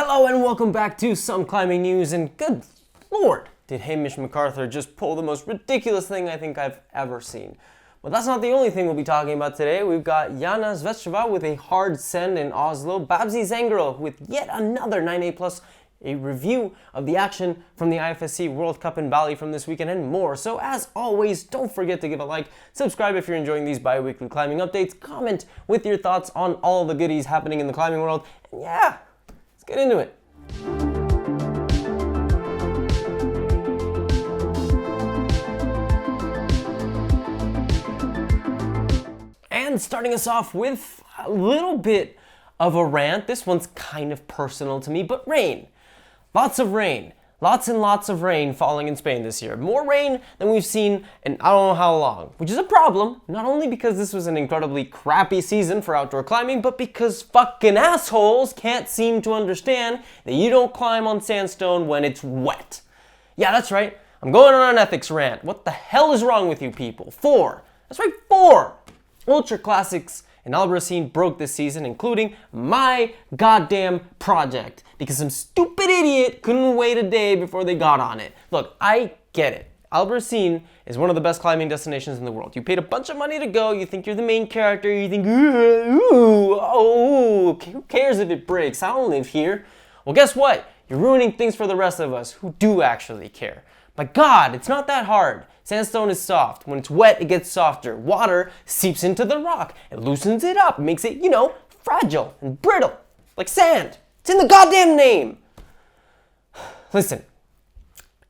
Hello and welcome back to Some Climbing News, and good lord, did Hamish McArthur just pull the most ridiculous thing I think I've ever seen. But that's not the only thing we'll be talking about today. We've got Jana Zvechova with a hard send in Oslo, Babsi Zangerl with yet another 9A+, a review of the action from the IFSC World Cup in Bali from this weekend, and more. So as always, don't forget to give a like, subscribe if you're enjoying these bi-weekly climbing updates, comment with your thoughts on all the goodies happening in the climbing world, and yeah, let's get into it. And starting us off with a little bit of a rant. This one's kind of personal to me, but rain. Lots of rain. Lots and lots of rain falling in Spain this year. More rain than we've seen in I don't know how long, which is a problem, not only because this was an incredibly crappy season for outdoor climbing, but because fucking assholes can't seem to understand that you don't climb on sandstone when it's wet. Yeah, that's right. I'm going on an ethics rant. What the hell is wrong with you people? 4. That's right, 4 ultra classics in Albarracín broke this season, including my goddamn project, because some stupid idiot couldn't wait a day before they got on it. Look, I get it. Albarracín is one of the best climbing destinations in the world. You paid a bunch of money to go, you think you're the main character, you think, who cares if it breaks? I don't live here. Well, guess what? You're ruining things for the rest of us who do actually care. My God, it's not that hard. Sandstone is soft. When it's wet, it gets softer. Water seeps into the rock. It loosens it up. It makes it, fragile and brittle. Like sand. It's in the goddamn name. Listen,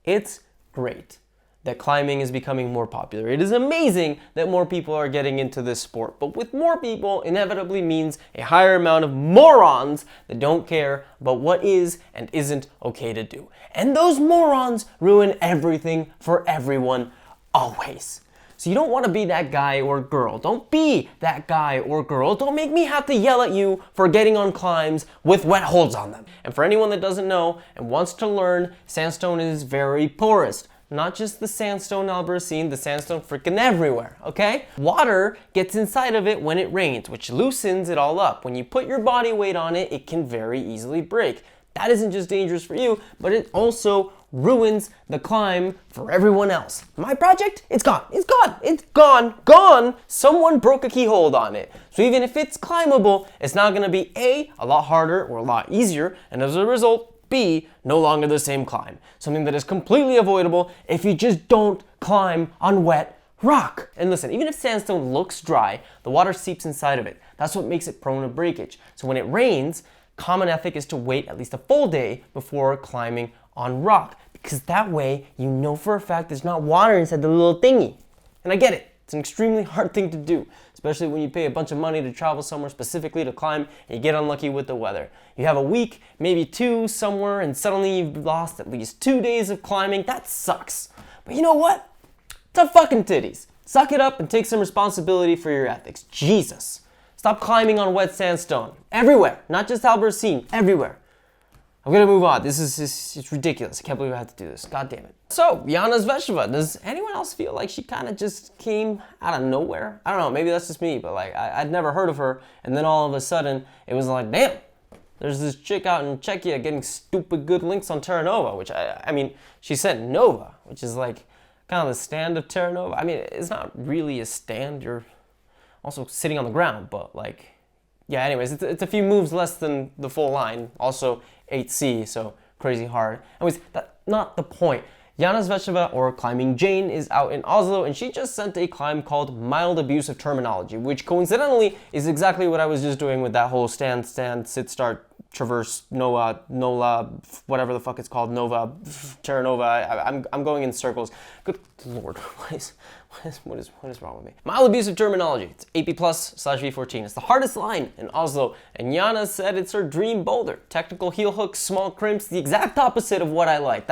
it's great that climbing is becoming more popular. It is amazing that more people are getting into this sport. But with more people, inevitably means a higher amount of morons that don't care about what is and isn't okay to do. And those morons ruin everything for everyone, always. So you don't want to be that guy or girl. Don't be that guy or girl. Don't make me have to yell at you for getting on climbs with wet holes on them. And for anyone that doesn't know and wants to learn, sandstone is very porous. Not just the sandstone Albarracín, the sandstone freaking everywhere, okay? Water gets inside of it when it rains, which loosens it all up. When you put your body weight on it, it can very easily break. That isn't just dangerous for you, but it also ruins the climb for everyone else. My project, it's gone. It's gone. It's gone. Gone. Someone broke a keyhole on it. So even if it's climbable, it's not gonna be A, a lot harder or a lot easier, and as a result, B, no longer the same climb. Something that is completely avoidable if you just don't climb on wet rock. And listen, even if sandstone looks dry, the water seeps inside of it. That's what makes it prone to breakage. So when it rains, common ethic is to wait at least a full day before climbing on rock, because that way you know for a fact there's not water inside the little thingy. And I get it. It's an extremely hard thing to do, especially when you pay a bunch of money to travel somewhere specifically to climb and you get unlucky with the weather. You have a week, maybe 2 somewhere, and suddenly you've lost at least 2 days of climbing. That sucks. But you know what? Tough fucking titties. Suck it up and take some responsibility for your ethics. Jesus. Stop climbing on wet sandstone. Everywhere. Not just Albarracín. Everywhere. I'm gonna move on. It's ridiculous. I can't believe I had to do this. God damn it. So, Jana Zvechova, does anyone else feel like she kind of just came out of nowhere? I don't know, maybe that's just me, but I'd never heard of her, and then all of a sudden, it was like, damn, there's this chick out in Czechia getting stupid good links on Terra Nova, which I mean, she said Nova, which is like kind of the stand of Terra Nova. I mean, it's not really a stand, you're also sitting on the ground, but yeah, anyways, it's a few moves less than the full line, also 8C, so crazy hard. Anyways, that's not the point. Jana Zvechova, or Climbing Jane, is out in Oslo, and she just sent a climb called Mild Abuse of Terminology, which coincidentally is exactly what I was just doing with that whole stand, sit, start, traverse, NOLA, whatever the fuck it's called, Nova, Terra Nova. I'm going in circles. Good lord, what is wrong with me? Mild Abuse of Terminology. It's AP+/V14. It's the hardest line in Oslo, and Jana said it's her dream boulder. Technical heel hooks, small crimps, the exact opposite of what I like.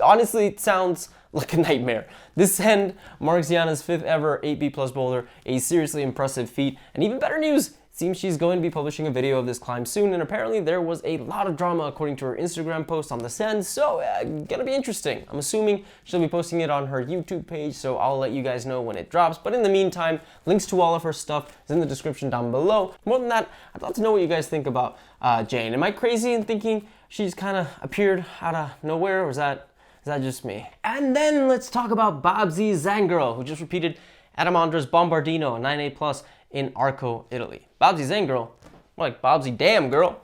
Honestly, it sounds like a nightmare. This end marks Jana's 5th ever AP+ boulder, a seriously impressive feat, and even better news, Seems she's going to be publishing a video of this climb soon, and apparently there was a lot of drama according to her Instagram post on the send, so gonna be interesting. I'm assuming she'll be posting it on her YouTube page, so I'll let you guys know when it drops. But in the meantime, links to all of her stuff is in the description down below. More than that, I'd love to know what you guys think about Jane. Am I crazy in thinking she's kind of appeared out of nowhere, or is that just me? And then let's talk about Babsi Zangerl, who just repeated Adam Andra's Bombardino, a 9A+ in Arco, Italy. Babsi Zangerl, more like Babsi damn girl.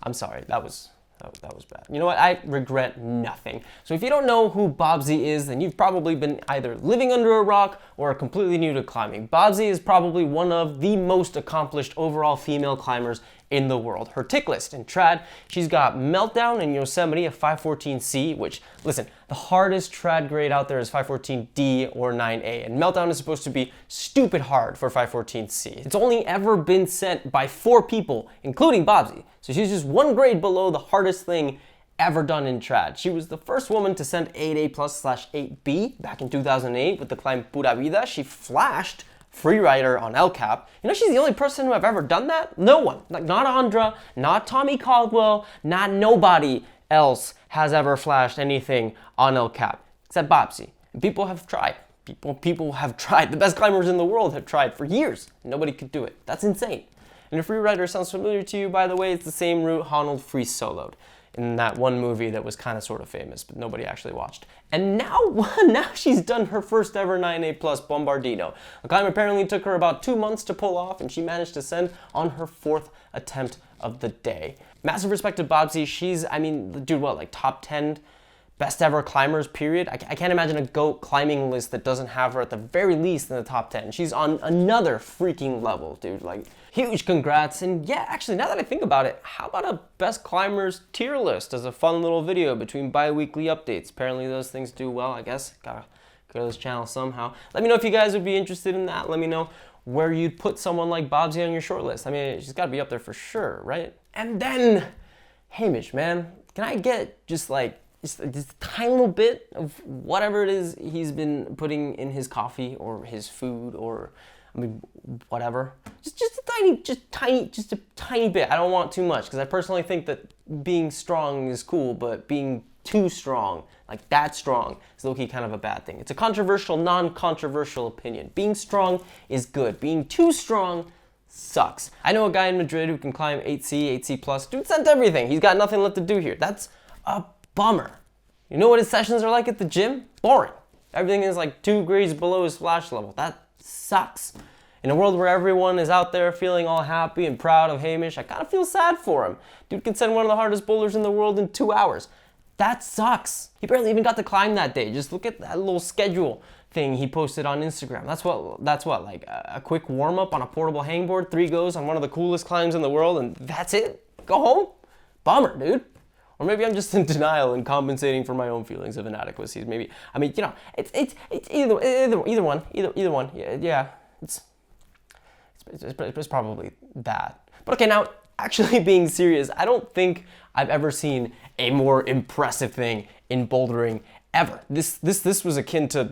I'm sorry, that was bad. You know what, I regret nothing. So if you don't know who Babsi is, then you've probably been either living under a rock or are completely new to climbing. Babsi is probably one of the most accomplished overall female climbers in the world. Her tick list in trad, she's got Meltdown in Yosemite, a 514C, which, listen, the hardest trad grade out there is 514D or 9A, and Meltdown is supposed to be stupid hard for 514C. It's only ever been sent by 4 people, including Babsi, so she's just one grade below the hardest thing ever done in trad. She was the first woman to send 8A+/8B back in 2008 with the climb Pura Vida. She flashed freerider on El Cap. You know, she's the only person who have ever done that? No one. Like, not Andra, not Tommy Caldwell, not nobody else has ever flashed anything on El Cap, except Babsi. And people have tried. People have tried. The best climbers in the world have tried for years. Nobody could do it. That's insane. And if freerider sounds familiar to you, by the way, it's the same route Honnold free soloed in that one movie that was kind of sort of famous, but nobody actually watched. And now she's done her first ever 9A+ Bombardino. The climb apparently took her about 2 months to pull off, and she managed to send on her 4th attempt of the day. Massive respect to Babsi. She's, I mean, dude, what, like top 10 best ever climbers, period? I can't imagine a GOAT climbing list that doesn't have her at the very least in the top 10. She's on another freaking level, dude. Like, huge congrats. And yeah, actually, now that I think about it, how about a best climbers tier list as a fun little video between bi-weekly updates? Apparently those things do well, I guess. Gotta go to this channel somehow. Let me know if you guys would be interested in that. Let me know where you'd put someone like Babsi on your short list. I mean, she's gotta be up there for sure, right? And then, Hamish, man, can I get just a tiny little bit of whatever it is he's been putting in his coffee or his food, or I mean, whatever. Just a tiny bit. I don't want too much, because I personally think that being strong is cool, but being too strong, like that strong, is low-key kind of a bad thing. It's a controversial, non-controversial opinion. Being strong is good. Being too strong sucks. I know a guy in Madrid who can climb 8C, 8C+. Dude sent everything. He's got nothing left to do here. That's a bummer. You know what his sessions are like at the gym? Boring. Everything is like 2 grades below his flash level. That sucks. In a world where everyone is out there feeling all happy and proud of Hamish, I kind of feel sad for him. Dude can send one of the hardest boulders in the world in 2 hours. That sucks. He barely even got to climb that day. Just look at that little schedule thing he posted on Instagram. That's what, like a quick warm-up on a portable hangboard, 3 goes on one of the coolest climbs in the world, and that's it? Go home? Bummer, dude. Or maybe I'm just in denial and compensating for my own feelings of inadequacies. Maybe, I mean, you know, it's either one. Yeah, it's probably bad. But okay, now actually being serious, I don't think I've ever seen a more impressive thing in bouldering ever. This was akin to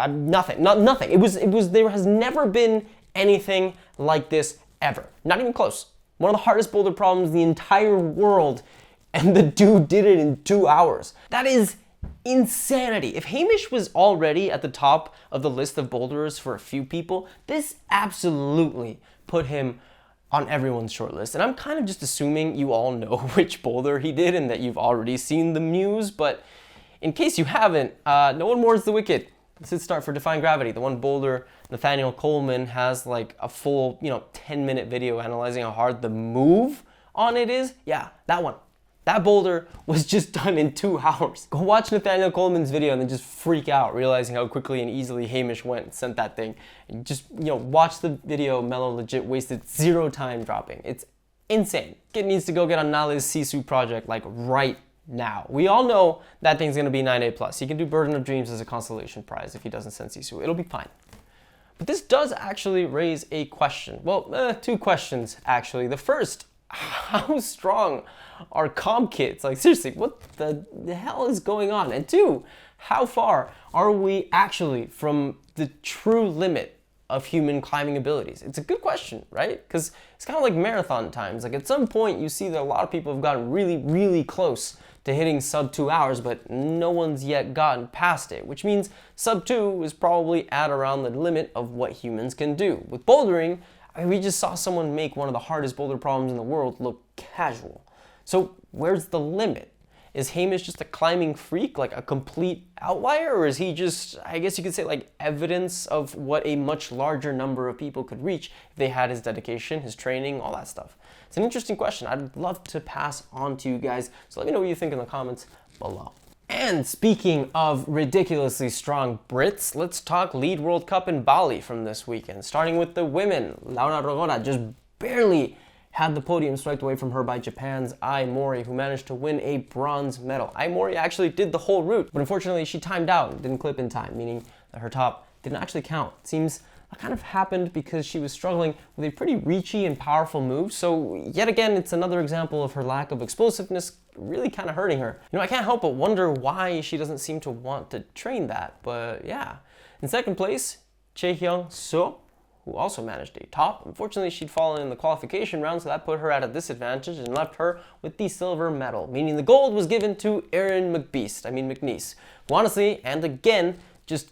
nothing. Nothing. It was. There has never been anything like this ever. Not even close. One of the hardest boulder problems in the entire world. And the dude did it in 2 hours. That is insanity. If Hamish was already at the top of the list of boulderers for a few people, this absolutely put him on everyone's short list. And I'm kind of just assuming you all know which boulder he did and that you've already seen the muse, but in case you haven't, no one mourns the wicked. This is start for Defying Gravity. The one boulder, Nathaniel Coleman, has like a full, 10-minute video analyzing how hard the move on it is. Yeah, that one. That boulder was just done in 2 hours. Go watch Nathaniel Coleman's video and then just freak out, realizing how quickly and easily Hamish went and sent that thing. And just, watch the video. Mello legit wasted 0 time dropping. It's insane. Kid needs to go get on Nale's Sisu project like right now. We all know that thing's gonna be 9A+. He can do Burden of Dreams as a consolation prize if he doesn't send Sisu. It'll be fine. But this does actually raise a question. Well, 2 questions actually. The first, how strong are comp kits? Like, seriously, what the hell is going on? And 2, how far are we actually from the true limit of human climbing abilities? It's a good question, right? Because it's kind of like marathon times. Like at some point you see that a lot of people have gotten really, really close to hitting sub 2 hours, but no one's yet gotten past it, which means sub 2 is probably at around the limit of what humans can do. With bouldering, I mean, we just saw someone make one of the hardest boulder problems in the world look casual. So where's the limit? Is Hamish just a climbing freak, like a complete outlier, or is he just, I guess you could say, like evidence of what a much larger number of people could reach if they had his dedication, his training, all that stuff? It's an interesting question. I'd love to pass on to you guys, so let me know what you think in the comments below. And speaking of ridiculously strong Brits, let's talk Lead World Cup in Bali from this weekend. Starting with the women, Laura Rogora just barely had the podium swiped away from her by Japan's Ai Mori, who managed to win a bronze medal. Ai Mori actually did the whole route, but unfortunately she timed out and didn't clip in time, meaning that her top didn't actually count. It seems that kind of happened because she was struggling with a pretty reachy and powerful move, so yet again, it's another example of her lack of explosiveness really kind of hurting her. You know, I can't help but wonder why she doesn't seem to want to train that, but yeah. In second place, Chae-hyung So, who also managed a top. Unfortunately, she'd fallen in the qualification round, so that put her at a disadvantage and left her with the silver medal, meaning the gold was given to Erin McNeice, who honestly, and again, just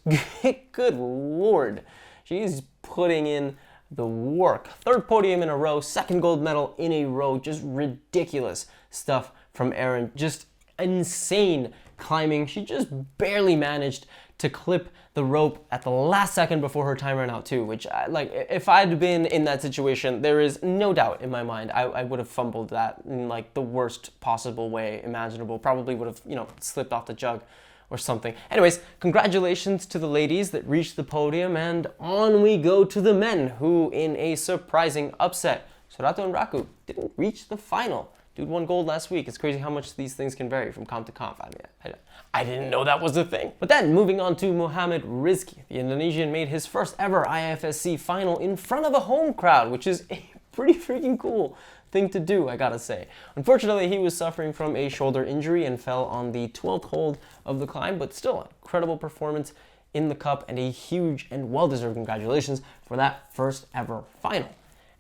good lord, she's putting in the work. Third podium in a row, second gold medal in a row, just ridiculous stuff from Erin, just insane climbing. She just barely managed to clip the rope at the last second before her time ran out too, which like if I'd been in that situation, there is no doubt in my mind I would have fumbled that in like the worst possible way imaginable. Probably would have, you know, slipped off the jug or something. Anyways, congratulations to the ladies that reached the podium, and on we go to the men, who in a surprising upset, Sorato and Raku didn't reach the final. Dude won gold last week. It's crazy how much these things can vary from comp to comp. I mean, I didn't know that was a thing. But then, moving on to Mohamed Rizki, the Indonesian made his first ever IFSC final in front of a home crowd, which is a pretty freaking cool thing to do, I gotta say. Unfortunately, he was suffering from a shoulder injury and fell on the 12th hold of the climb, but still an incredible performance in the cup and a huge and well-deserved congratulations for that first ever final.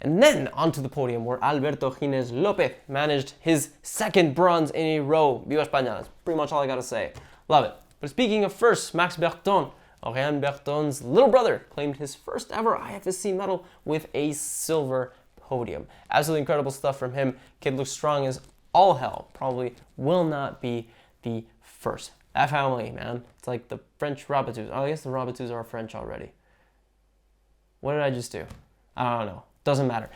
And then onto the podium, where Alberto Gines Lopez managed his second bronze in a row. Viva España, that's pretty much all I gotta say. Love it. But speaking of first, Max Berton, Oriane Berton's little brother, claimed his first ever IFSC medal with a silver podium. Absolutely incredible stuff from him. Kid looks strong as all hell. Probably will not be the first. That family, man. It's like the French Rabatus. Oh, I guess the Rabatus are French already. What did I just do? I don't know. Doesn't matter.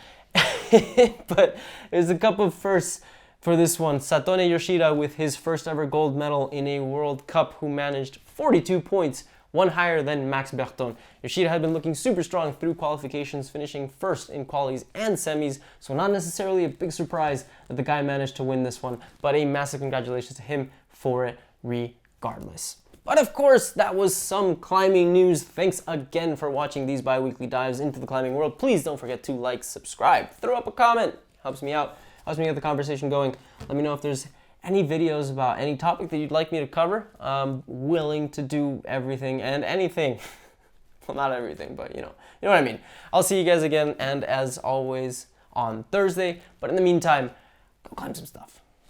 But there's a couple of firsts for this one. Satone Yoshida with his first ever gold medal in a World Cup, who managed 42 points, one higher than Max Berton. Yoshida had been looking super strong through qualifications, finishing first in qualies and semis, so not necessarily a big surprise that the guy managed to win this one, but a massive congratulations to him for it regardless. But of course, that was some climbing news. Thanks again for watching these bi-weekly dives into the climbing world. Please don't forget to like, subscribe, throw up a comment. Helps me out, helps me get the conversation going. Let me know if there's any videos about any topic that you'd like me to cover. I'm willing to do everything and anything. Well, not everything, but you know what I mean. I'll see you guys again, and as always, on Thursday. But in the meantime, go climb some stuff.